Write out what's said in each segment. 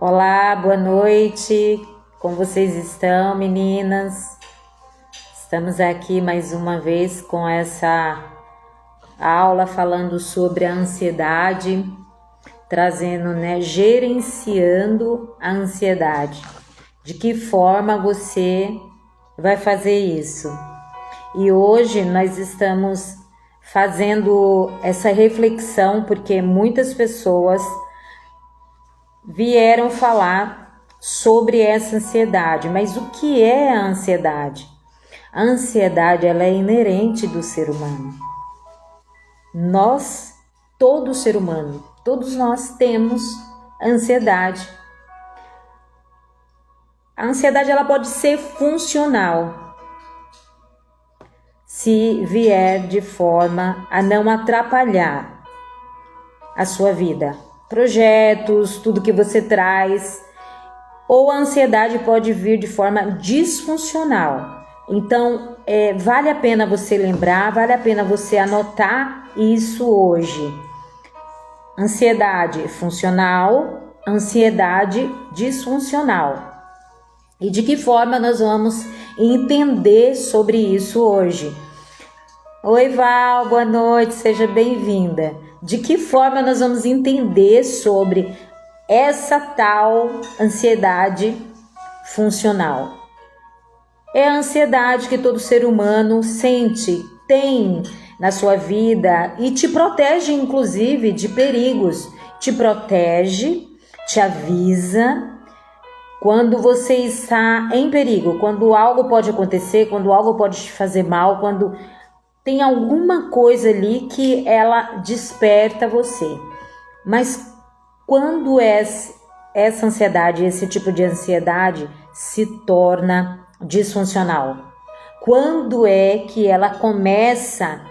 Olá, boa noite. Como vocês estão, meninas? Estamos aqui mais uma vez com essa aula falando sobre a ansiedade, trazendo, gerenciando a ansiedade. De que forma você vai fazer isso? E hoje nós estamos fazendo essa reflexão porque muitas pessoas vieram falar sobre essa ansiedade. Mas o que é a ansiedade? A ansiedade, ela é inerente do ser humano. Todo ser humano, todos nós temos ansiedade. A ansiedade, ela pode ser funcional, se vier de forma a não atrapalhar a sua vida. Projetos, tudo que você traz, ou a ansiedade pode vir de forma disfuncional. Então, vale a pena você lembrar, vale a pena você anotar isso hoje. Ansiedade funcional, ansiedade disfuncional. E de que forma nós vamos entender sobre isso hoje? Oi, Val, boa noite, seja bem-vinda. De que forma nós vamos entender sobre essa tal ansiedade funcional? É a ansiedade que todo ser humano sente, tem na sua vida e te protege, inclusive, de perigos. Te protege, te avisa quando você está em perigo, quando algo pode acontecer, quando algo pode te fazer mal, quando tem alguma coisa ali que ela desperta você. Mas quando essa ansiedade, esse tipo de ansiedade se torna disfuncional? Quando é que ela começa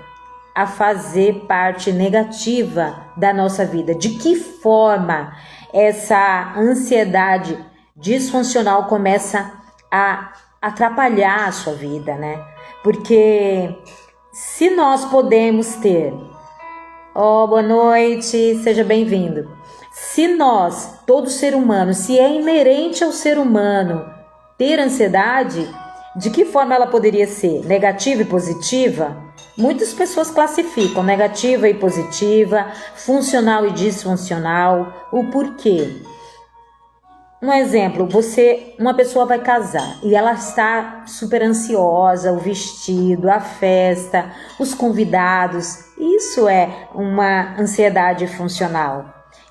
a fazer parte negativa da nossa vida? De que forma essa ansiedade disfuncional começa a atrapalhar a sua vida, né? Porque se nós podemos ter... boa noite, seja bem-vindo. Se nós, todo ser humano, se é inerente ao ser humano ter ansiedade, de que forma ela poderia ser? Negativa e positiva? Muitas pessoas classificam negativa e positiva, funcional e disfuncional. O porquê? Um exemplo, uma pessoa vai casar e ela está super ansiosa, o vestido, a festa, os convidados. Isso é uma ansiedade funcional.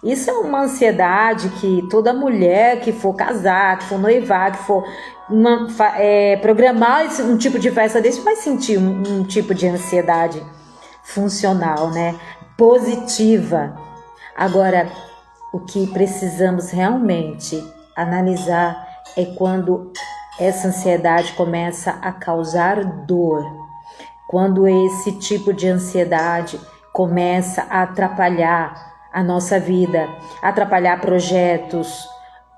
Isso é uma ansiedade que toda mulher que for casar, que for noivar, que for programar um tipo de festa desse, vai sentir um tipo de ansiedade funcional, né? Positiva. Agora, o que precisamos realmente analisar é quando essa ansiedade começa a causar dor, quando esse tipo de ansiedade começa a atrapalhar a nossa vida, atrapalhar projetos,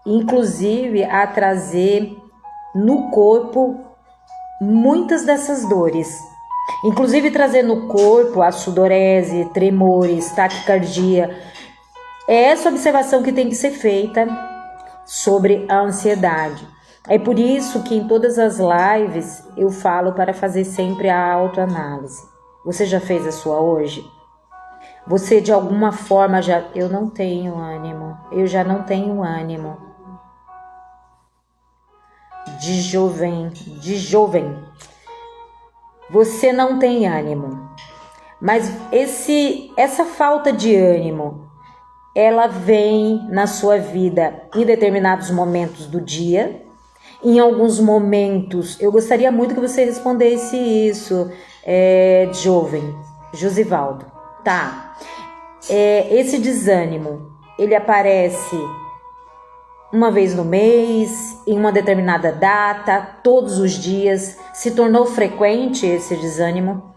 inclusive a trazer no corpo muitas dessas dores, inclusive trazer no corpo a sudorese, tremores, taquicardia. É essa observação que tem que ser feita sobre a ansiedade. É por isso que em todas as lives eu falo para fazer sempre a autoanálise. Você já fez a sua hoje? Você de alguma forma eu não tenho ânimo, eu já não tenho ânimo. De jovem, você não tem ânimo. Mas essa falta de ânimo, ela vem na sua vida em determinados momentos do dia. Em alguns momentos, eu gostaria muito que você respondesse isso, jovem, Josivaldo. Tá. Esse desânimo, ele aparece uma vez no mês, em uma determinada data, todos os dias. Se tornou frequente esse desânimo?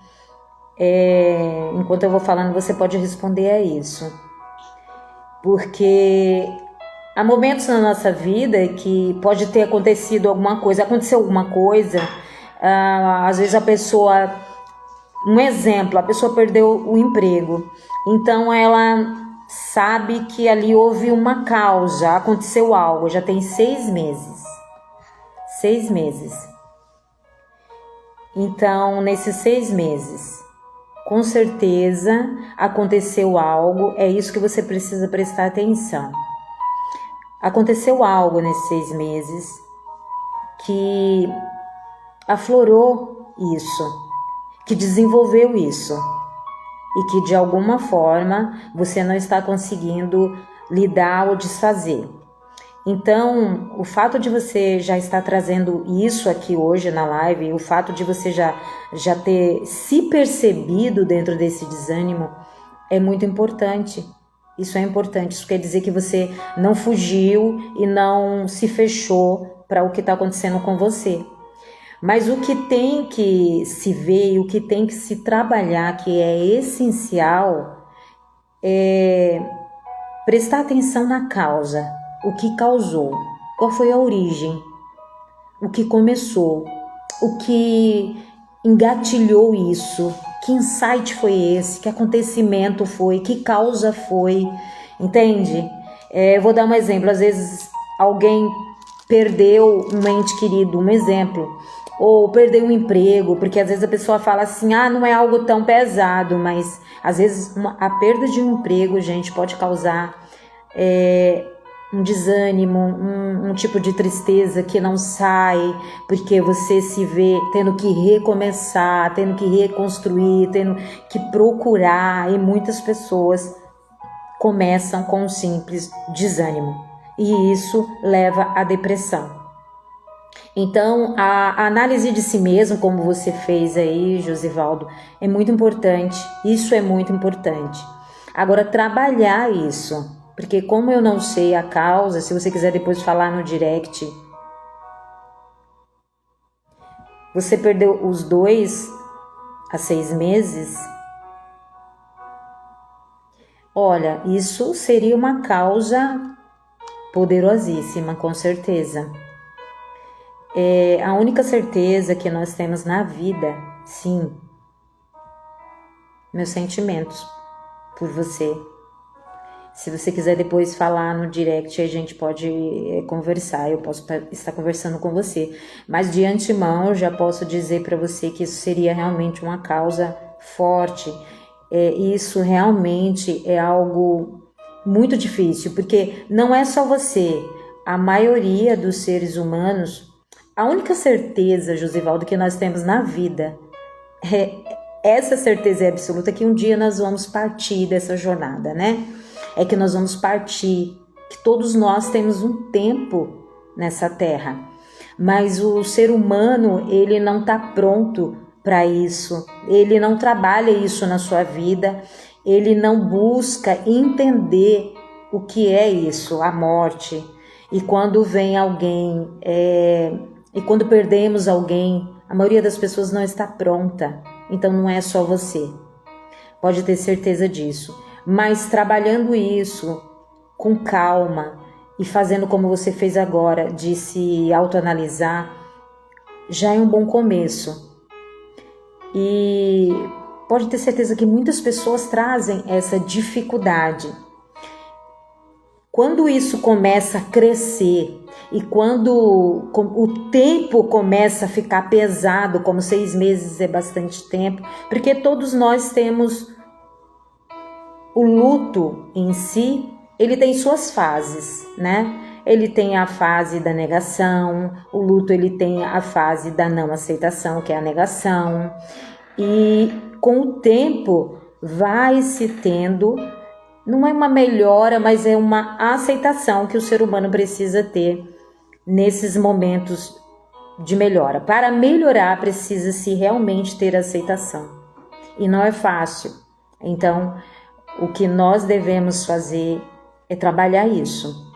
Enquanto eu vou falando, você pode responder a isso. Porque há momentos na nossa vida que pode ter acontecido alguma coisa, às vezes a pessoa, um exemplo, a pessoa perdeu o emprego, então ela sabe que ali houve uma causa, aconteceu algo, já tem 6 meses. 6 meses. Então, nesses 6 meses, com certeza aconteceu algo, é isso que você precisa prestar atenção. Aconteceu algo nesses 6 meses que aflorou isso, que desenvolveu isso e que de alguma forma você não está conseguindo lidar ou desfazer. Então, o fato de você já estar trazendo isso aqui hoje na live, o fato de você já ter se percebido dentro desse desânimo é muito importante. Isso é importante, isso quer dizer que você não fugiu e não se fechou para o que está acontecendo com você. Mas o que tem que se ver, o que tem que se trabalhar, que é essencial, é prestar atenção na causa, o que causou, qual foi a origem, o que começou, o que engatilhou isso, que insight foi esse, que acontecimento foi, que causa foi, entende? Eu vou dar um exemplo, às vezes alguém perdeu um ente querido, um exemplo, ou perdeu um emprego, porque às vezes a pessoa fala assim, não é algo tão pesado, mas às vezes a perda de um emprego, gente, pode causar um desânimo, um tipo de tristeza que não sai, porque você se vê tendo que recomeçar, tendo que reconstruir, tendo que procurar, e muitas pessoas começam com um simples desânimo, e isso leva à depressão. Então, a análise de si mesmo, como você fez aí, Josivaldo, é muito importante, isso é muito importante. Agora, trabalhar isso, porque como eu não sei a causa, se você quiser depois falar no direct, você perdeu os 2 a 6 meses, olha, isso seria uma causa poderosíssima, com certeza. A única certeza que nós temos na vida, sim, meus sentimentos por você. Se você quiser depois falar no direct, a gente pode conversar, eu posso estar conversando com você. Mas de antemão, eu já posso dizer para você que isso seria realmente uma causa forte. Isso realmente é algo muito difícil, porque não é só você. A maioria dos seres humanos, a única certeza, Josivaldo, que nós temos na vida, essa certeza é absoluta, que um dia nós vamos partir dessa jornada, né? É que nós vamos partir, que todos nós temos um tempo nessa terra, mas o ser humano, ele não está pronto para isso, ele não trabalha isso na sua vida, ele não busca entender o que é isso, a morte. E quando vem alguém, e quando perdemos alguém, a maioria das pessoas não está pronta, então não é só você, pode ter certeza disso. Mas trabalhando isso com calma e fazendo como você fez agora, de se autoanalisar, já é um bom começo. E pode ter certeza que muitas pessoas trazem essa dificuldade. Quando isso começa a crescer e quando o tempo começa a ficar pesado, como 6 meses é bastante tempo, porque todos nós temos o luto em si, ele tem suas fases, né? Ele tem a fase da negação, o luto ele tem a fase da não aceitação, que é a negação. E com o tempo vai se tendo, não é uma melhora, mas é uma aceitação que o ser humano precisa ter nesses momentos de melhora. Para melhorar, precisa-se realmente ter aceitação. E não é fácil. Então, o que nós devemos fazer é trabalhar isso.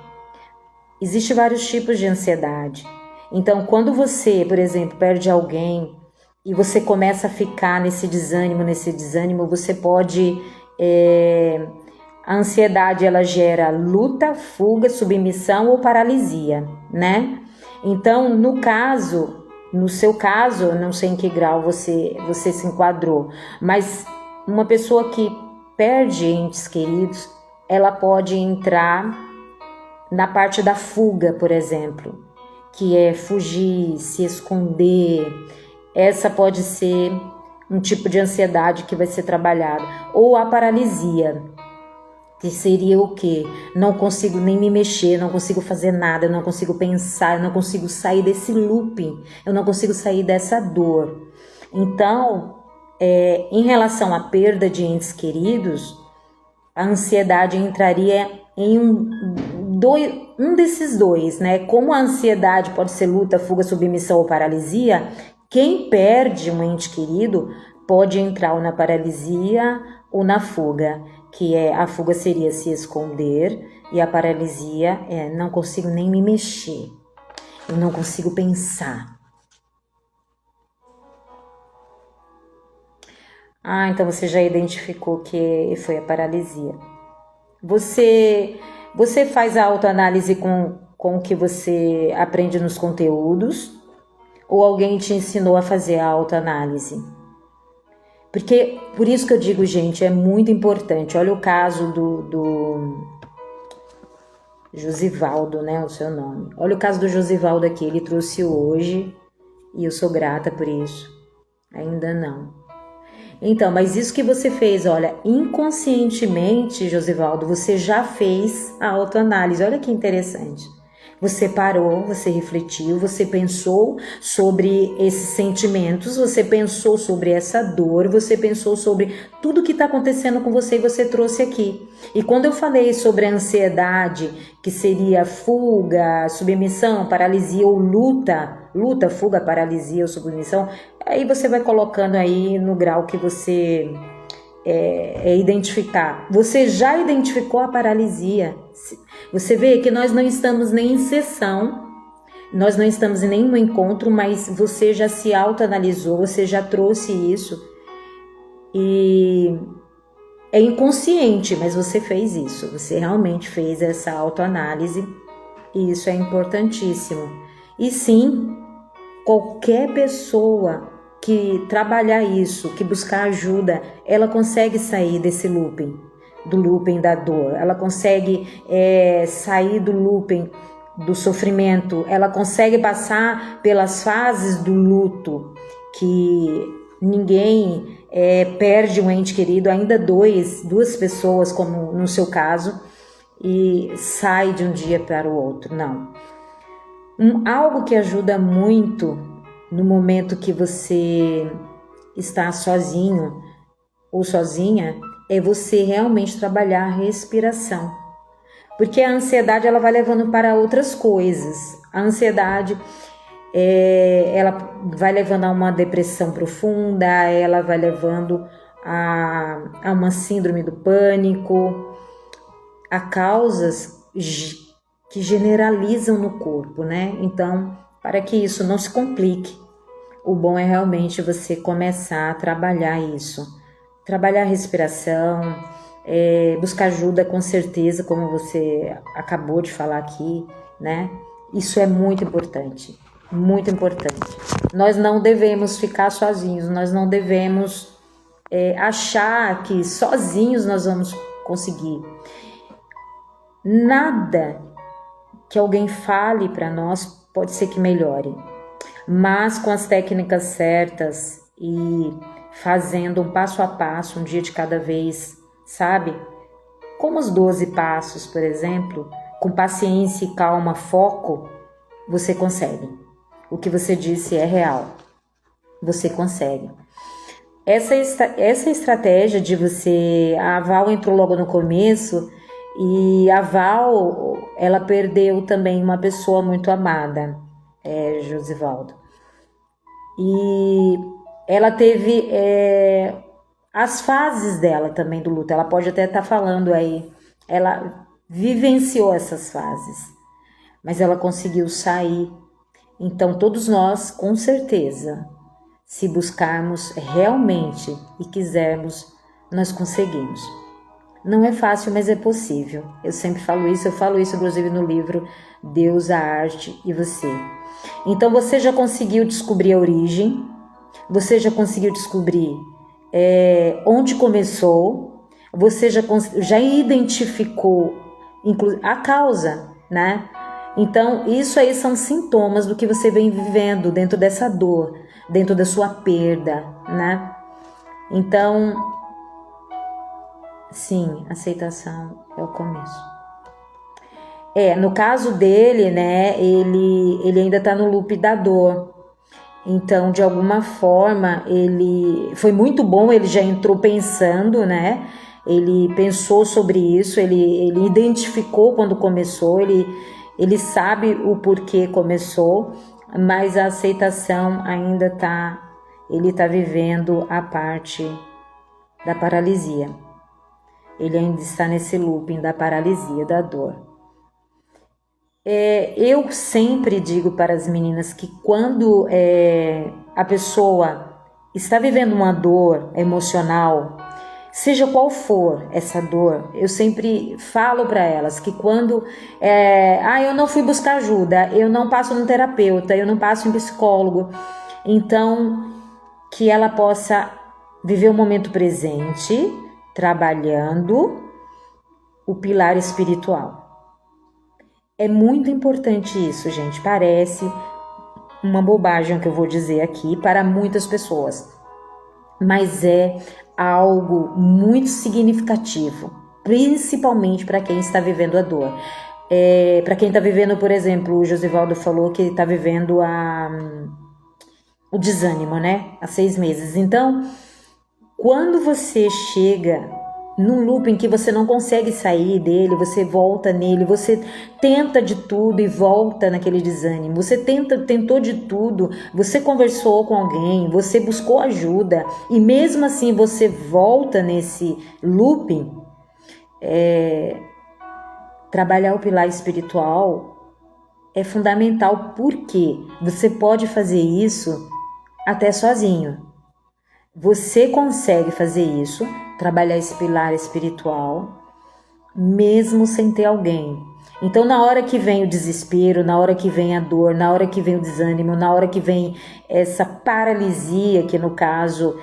Existem vários tipos de ansiedade. Então, quando você, por exemplo, perde alguém e você começa a ficar nesse desânimo, você pode... A ansiedade, ela gera luta, fuga, submissão ou paralisia, né? Então, no seu caso, não sei em que grau você se enquadrou, mas uma pessoa que perde entes queridos, ela pode entrar na parte da fuga, por exemplo, que é fugir, se esconder. Essa pode ser um tipo de ansiedade que vai ser trabalhada. Ou a paralisia, que seria o quê? Não consigo nem me mexer, não consigo fazer nada, eu não consigo pensar, eu não consigo sair desse looping, eu não consigo sair dessa dor. Então, em relação à perda de entes queridos, a ansiedade entraria em um desses dois, né? Como a ansiedade pode ser luta, fuga, submissão ou paralisia, quem perde um ente querido pode entrar ou na paralisia ou na fuga, que a fuga seria se esconder e a paralisia não consigo nem me mexer, eu não consigo pensar. Então você já identificou que foi a paralisia. Você faz a autoanálise com o que você aprende nos conteúdos ou alguém te ensinou a fazer a autoanálise? Porque, por isso que eu digo, gente, é muito importante. Olha o caso do Josivaldo, né, o seu nome. Olha o caso do Josivaldo aqui, ele trouxe hoje e eu sou grata por isso. Ainda não. Então, mas isso que você fez, olha, inconscientemente, Josivaldo, você já fez a autoanálise. Olha que interessante. Você parou, você refletiu, você pensou sobre esses sentimentos, você pensou sobre essa dor, você pensou sobre tudo que está acontecendo com você e você trouxe aqui. E quando eu falei sobre a ansiedade, que seria fuga, submissão, paralisia ou luta, fuga, paralisia ou submissão, aí você vai colocando aí no grau que você identificar. Você já identificou a paralisia. Você vê que nós não estamos nem em sessão, nós não estamos em nenhum encontro, mas você já se autoanalisou, você já trouxe isso. E é inconsciente, mas você fez isso. Você realmente fez essa autoanálise e isso é importantíssimo. E sim, qualquer pessoa que trabalhar isso, que buscar ajuda, ela consegue sair desse looping, do looping da dor, ela consegue sair do looping do sofrimento, ela consegue passar pelas fases do luto, que ninguém perde um ente querido, ainda duas pessoas, como no seu caso, e sai de um dia para o outro, não. Algo que ajuda muito no momento que você está sozinho ou sozinha é você realmente trabalhar a respiração. Porque a ansiedade ela vai levando para outras coisas. A ansiedade ela vai levando a uma depressão profunda, ela vai levando a uma síndrome do pânico, a causas que generalizam no corpo, né? Então, para que isso não se complique, o bom é realmente você começar a trabalhar isso. Trabalhar a respiração, buscar ajuda com certeza, como você acabou de falar aqui, né? Isso é muito importante, muito importante. Nós não devemos ficar sozinhos, nós não devemos achar que sozinhos nós vamos conseguir. Nada que alguém fale para nós pode ser que melhore, mas com as técnicas certas e fazendo um passo a passo, um dia de cada vez, sabe? Como os 12 passos, por exemplo, com paciência e calma, foco, você consegue. O que você disse é real. Você consegue. Essa estratégia de você... A Val entrou logo no começo e a Val, ela perdeu também uma pessoa muito amada, Josivaldo. E ela teve as fases dela também do luto. Ela pode até estar falando aí. Ela vivenciou essas fases, mas ela conseguiu sair. Então, todos nós, com certeza, se buscarmos realmente e quisermos, nós conseguimos. Não é fácil, mas é possível. Eu sempre falo isso, eu falo isso inclusive no livro Deus, a Arte e Você. Então, você já conseguiu descobrir a origem, você já conseguiu descobrir onde começou, você já identificou a causa, né? Então, isso aí são sintomas do que você vem vivendo dentro dessa dor, dentro da sua perda, né? Então, sim, aceitação é o começo. No caso dele, né, ele ainda tá no loop da dor. Então, de alguma forma, ele foi muito bom, ele já entrou pensando, né? Ele pensou sobre isso, ele identificou quando começou, ele sabe o porquê começou, mas a aceitação ainda ele tá vivendo a parte da paralisia. Ele ainda está nesse looping da paralisia, da dor. Eu sempre digo para as meninas que quando a pessoa está vivendo uma dor emocional, seja qual for essa dor, eu sempre falo para elas que quando eu não fui buscar ajuda, eu não passo no terapeuta, eu não passo em psicólogo, então que ela possa viver o momento presente, trabalhando o pilar espiritual. É muito importante isso, gente. Parece uma bobagem que eu vou dizer aqui para muitas pessoas, mas é algo muito significativo, principalmente para quem está vivendo a dor. Para quem está vivendo, por exemplo, o Josivaldo falou que está vivendo o desânimo, né? Há 6 meses. Então, quando você chega num loop em que você não consegue sair dele, você volta nele, você tenta de tudo e volta naquele desânimo, você tentou de tudo, você conversou com alguém, você buscou ajuda e mesmo assim você volta nesse looping, trabalhar o pilar espiritual é fundamental, porque você pode fazer isso até sozinho. Você consegue fazer isso, trabalhar esse pilar espiritual, mesmo sem ter alguém. Então, na hora que vem o desespero, na hora que vem a dor, na hora que vem o desânimo, na hora que vem essa paralisia, que no caso,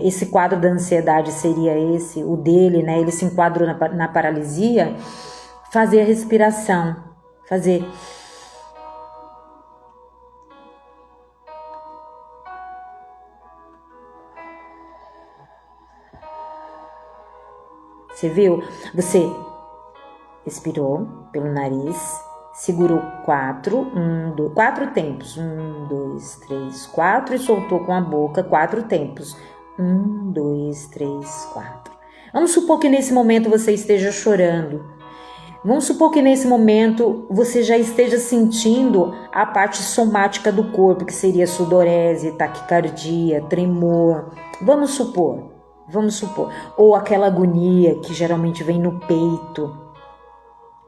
esse quadro da ansiedade seria esse, o dele, né? Ele se enquadrou na paralisia, fazer a respiração, fazer... Você viu? Você expirou pelo nariz, segurou 4 tempos. 1, 2, 3, 4 e soltou com a boca 4 tempos. 1, 2, 3, 4. Vamos supor que nesse momento você esteja chorando. Vamos supor que nesse momento você já esteja sentindo a parte somática do corpo, que seria sudorese, taquicardia, tremor. Vamos supor. Ou aquela agonia que geralmente vem no peito.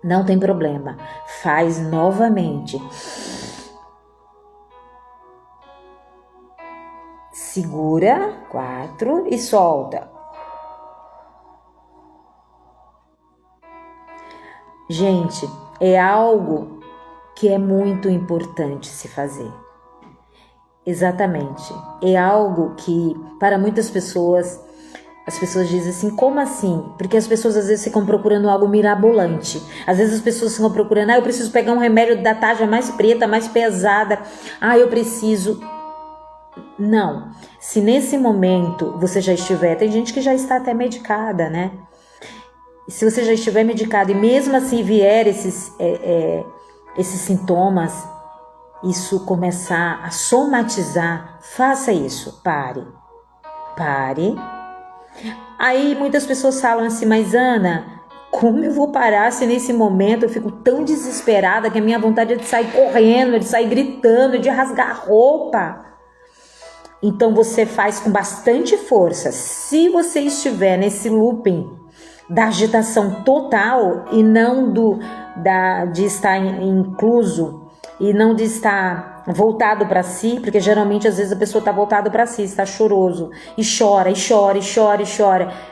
Não tem problema. Faz novamente. Segura 4 e solta. Gente, é algo que é muito importante se fazer. Exatamente. É algo que, para muitas pessoas, as pessoas dizem assim, como assim? Porque as pessoas às vezes ficam procurando algo mirabolante. Às vezes as pessoas ficam procurando, eu preciso pegar um remédio da tarja mais preta, mais pesada. Eu preciso... Não. Se nesse momento você já estiver... Tem gente que já está até medicada, né? Se você já estiver medicado e mesmo assim vier esses sintomas, isso começar a somatizar, faça isso. Pare. Aí muitas pessoas falam assim, mas Ana, como eu vou parar se nesse momento eu fico tão desesperada que a minha vontade é de sair correndo, é de sair gritando, é de rasgar a roupa? Então você faz com bastante força. Se você estiver nesse looping da agitação total e não de estar incluso e não de estar voltado para si, porque geralmente às vezes a pessoa está voltada para si, está choroso e chora.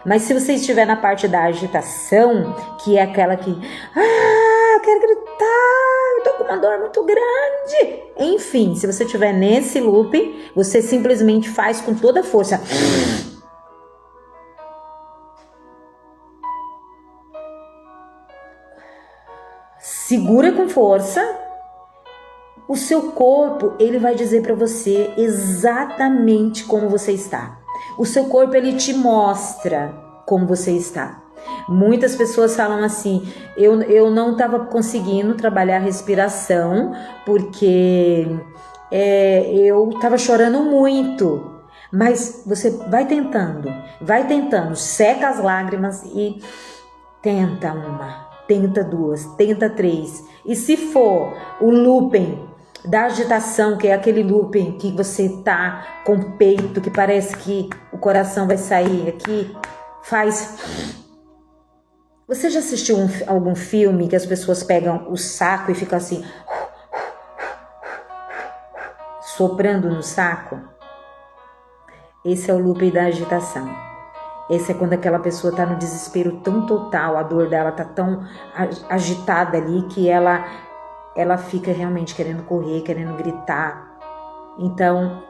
Mas se você estiver na parte da agitação, que é aquela que eu quero gritar, eu tô com uma dor muito grande, enfim, se você estiver nesse loop, você simplesmente faz com toda a força. segura com força. O seu corpo, ele vai dizer para você exatamente como você está. O seu corpo, ele te mostra como você está. Muitas pessoas falam assim, eu não estava conseguindo trabalhar a respiração porque eu estava chorando muito. Mas você vai tentando, seca as lágrimas e tenta uma, tenta duas, tenta três. E se for o looping da agitação, que é aquele looping que você tá com o peito, que parece que o coração vai sair aqui, faz. Você já assistiu algum filme que as pessoas pegam o saco e ficam assim, soprando no saco? Esse é o looping da agitação. Esse é quando aquela pessoa tá no desespero tão total, a dor dela tá tão agitada ali que ela fica realmente querendo correr, querendo gritar. Então,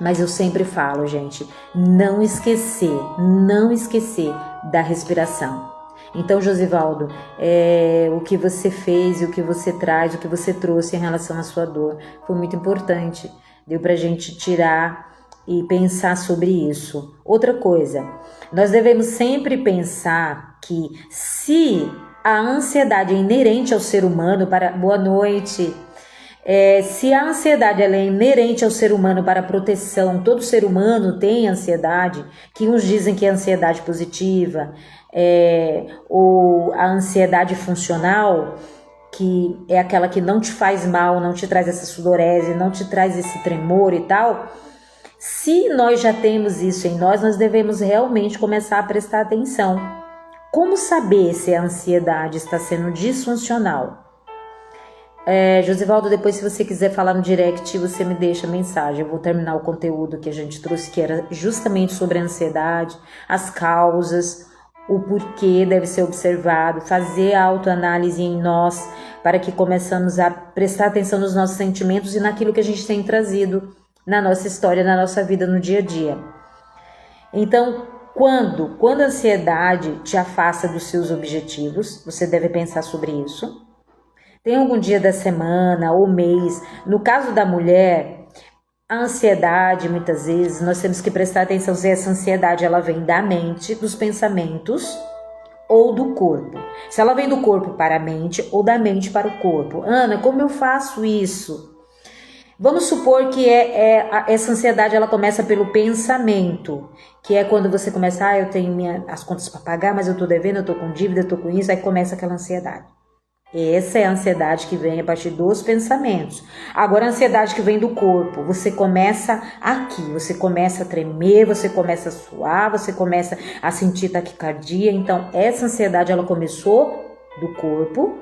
mas eu sempre falo, gente, não esquecer da respiração. Então, Josivaldo, o que você fez, o que você traz, o que você trouxe em relação à sua dor foi muito importante. Deu pra gente tirar e pensar sobre isso. Outra coisa, nós devemos sempre pensar que se a ansiedade é inerente ao ser humano boa noite. Se a ansiedade ela é inerente ao ser humano para proteção, todo ser humano tem ansiedade, que uns dizem que é ansiedade positiva, ou a ansiedade funcional, que é aquela que não te faz mal, não te traz essa sudorese, não te traz esse tremor e tal. Se nós já temos isso em nós, nós devemos realmente começar a prestar atenção. Como saber se a ansiedade está sendo disfuncional? Josivaldo, depois se você quiser falar no direct, você me deixa mensagem. Eu vou terminar o conteúdo que a gente trouxe, que era justamente sobre a ansiedade, as causas, o porquê deve ser observado, fazer a autoanálise em nós, para que começamos a prestar atenção nos nossos sentimentos e naquilo que a gente tem trazido na nossa história, na nossa vida, no dia a dia. Então, quando a ansiedade te afasta dos seus objetivos, você deve pensar sobre isso. Tem algum dia da semana ou mês, no caso da mulher, a ansiedade, muitas vezes, nós temos que prestar atenção se essa ansiedade ela vem da mente, dos pensamentos ou do corpo. Se ela vem do corpo para a mente ou da mente para o corpo. Ana, como eu faço isso? Vamos supor que essa ansiedade ela começa pelo pensamento, que é quando você começa, eu tenho as contas para pagar, mas eu tô devendo, eu tô com dívida, eu tô com isso, aí começa aquela ansiedade. Essa é a ansiedade que vem a partir dos pensamentos. Agora a ansiedade que vem do corpo, você começa aqui, você começa a tremer, você começa a suar, você começa a sentir taquicardia. Então essa ansiedade ela começou do corpo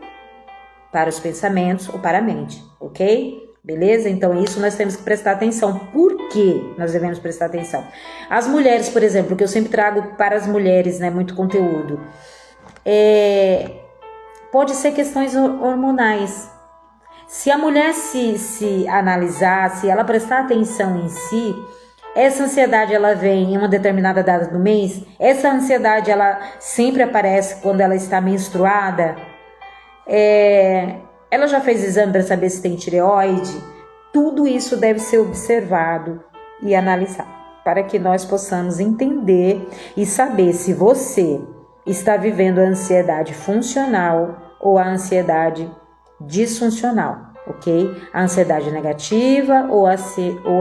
para os pensamentos ou para a mente, ok? Beleza? Então isso nós temos que prestar atenção. Por que nós devemos prestar atenção? As mulheres, por exemplo, que eu sempre trago para as mulheres, né, muito conteúdo. Pode ser questões hormonais. Se a mulher se analisar, se ela prestar atenção em si, essa ansiedade ela vem em uma determinada data do mês, essa ansiedade ela sempre aparece quando ela está menstruada, ela já fez exame para saber se tem tireoide? Tudo isso deve ser observado e analisado para que nós possamos entender e saber se você está vivendo a ansiedade funcional ou a ansiedade disfuncional, ok? A ansiedade negativa ou a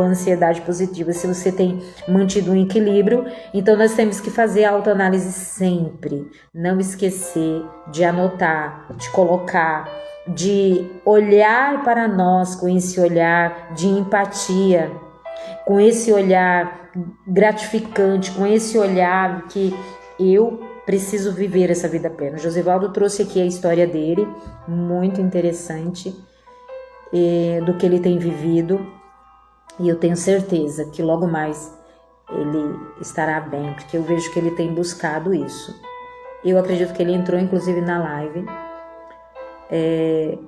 ansiedade positiva. Se você tem mantido um equilíbrio, então nós temos que fazer a autoanálise sempre. Não esquecer de anotar, de colocar, de olhar para nós com esse olhar de empatia, com esse olhar gratificante, com esse olhar que eu preciso viver essa vida plena. Josivaldo trouxe aqui a história dele, muito interessante, do que ele tem vivido, e eu tenho certeza que logo mais ele estará bem, porque eu vejo que ele tem buscado isso. Eu acredito que ele entrou inclusive na live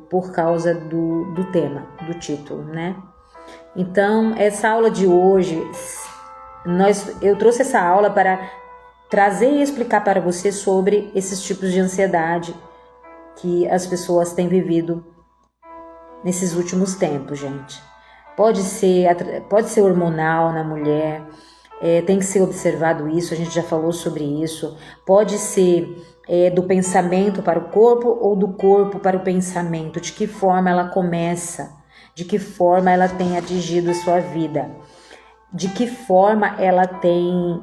por causa do tema, do título, né? Então, essa aula de hoje, eu trouxe essa aula para trazer e explicar para você sobre esses tipos de ansiedade, que as pessoas têm vivido nesses últimos tempos, gente. Pode ser hormonal na mulher, tem que ser observado isso, a gente já falou sobre isso. Pode ser do pensamento para o corpo ou do corpo para o pensamento, de que forma ela começa, de que forma ela tem atingido a sua vida, de que forma ela tem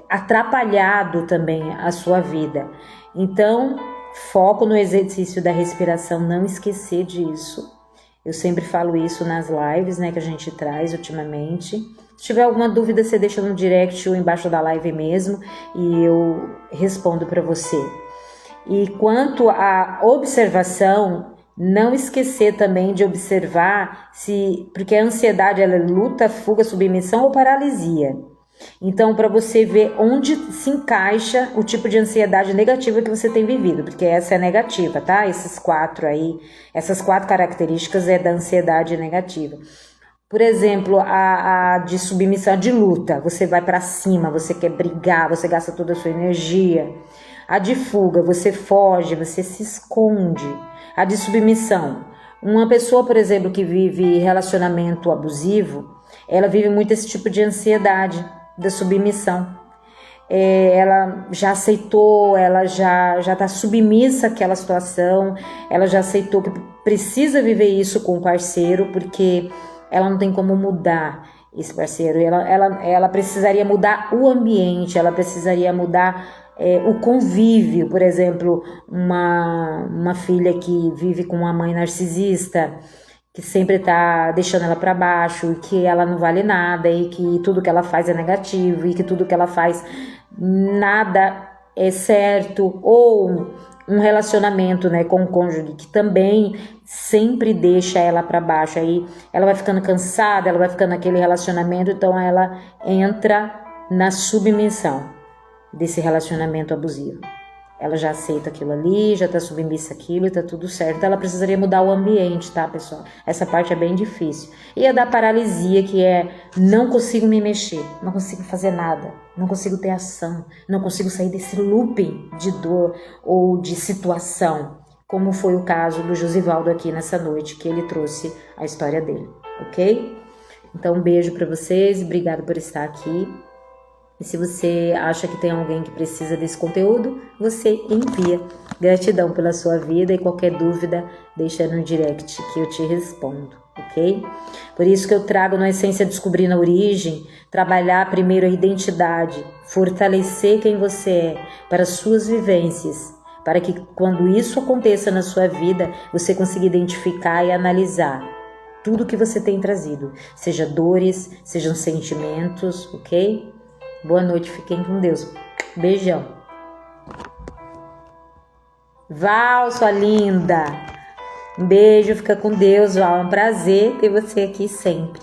atrapalhado também a sua vida. Então, foco no exercício da respiração, não esquecer disso. Eu sempre falo isso nas lives, né, que a gente traz ultimamente. Se tiver alguma dúvida, você deixa no direct ou embaixo da live mesmo e eu respondo para você. E quanto à observação, não esquecer também de observar porque a ansiedade ela é luta, fuga, submissão ou paralisia. Então, para você ver onde se encaixa o tipo de ansiedade negativa que você tem vivido, porque essa é negativa, tá? Essas quatro características é da ansiedade negativa. Por exemplo, a de submissão, de luta, você vai para cima, você quer brigar, você gasta toda a sua energia. A de fuga, você foge, você se esconde. A de submissão, uma pessoa, por exemplo, que vive relacionamento abusivo, ela vive muito esse tipo de ansiedade da submissão. Ela já aceitou, ela já está submissa àquela situação, ela já aceitou que precisa viver isso com o parceiro, porque ela não tem como mudar esse parceiro, ela precisaria mudar o ambiente, ela precisaria mudar o convívio. Por exemplo, uma filha que vive com uma mãe narcisista, que sempre tá deixando ela para baixo, e que ela não vale nada, e que tudo que ela faz é negativo, e que tudo que ela faz nada é certo, ou um relacionamento, né, com o cônjuge que também sempre deixa ela para baixo, aí ela vai ficando cansada, ela vai ficando naquele relacionamento, então ela entra na submissão desse relacionamento abusivo. Ela já aceita aquilo ali, já tá submissa àquilo e tá tudo certo. Então ela precisaria mudar o ambiente, tá, pessoal? Essa parte é bem difícil. E a da paralisia, que é não consigo me mexer, não consigo fazer nada, não consigo ter ação, não consigo sair desse looping de dor ou de situação, como foi o caso do Josivaldo aqui nessa noite, que ele trouxe a história dele, ok? Então um beijo para vocês, obrigado por estar aqui. E se você acha que tem alguém que precisa desse conteúdo, você envia. Gratidão pela sua vida, e qualquer dúvida, deixa no direct que eu te respondo, ok? Por isso que eu trago na essência Descobrir na Origem, trabalhar primeiro a identidade, fortalecer quem você é para suas vivências, para que quando isso aconteça na sua vida, você consiga identificar e analisar tudo que você tem trazido, seja dores, sejam sentimentos, ok? Boa noite, fiquem com Deus. Beijão. Val, sua linda. Um beijo, fica com Deus, Val. É um prazer ter você aqui sempre.